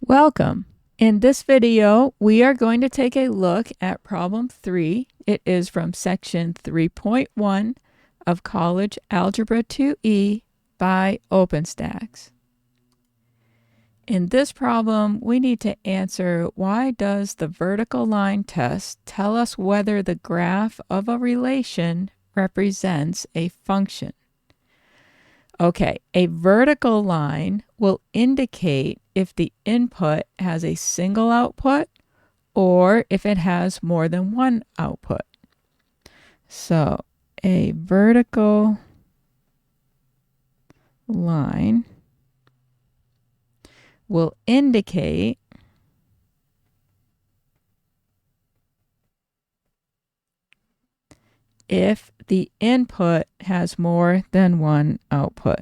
Welcome. In this video, we are going to take a look at problem 3. It is from section 3.1 of College Algebra 2E by OpenStax. In this problem, we need to answer, why does the vertical line test tell us whether the graph of a relation represents a function? Okay, a vertical line will indicate if the input has a single output or if it has more than one output. So a vertical line will indicate if the input has more than one output.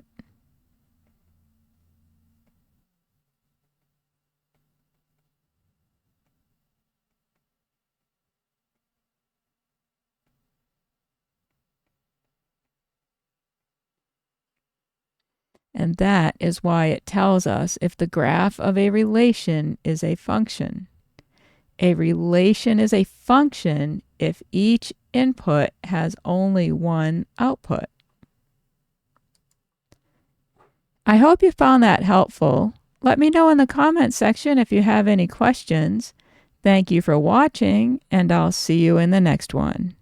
And that is why it tells us if the graph of a relation is a function. A relation is a function if each input has only one output. I hope you found that helpful. Let me know in the comments section if you have any questions. Thank you for watching, and I'll see you in the next one.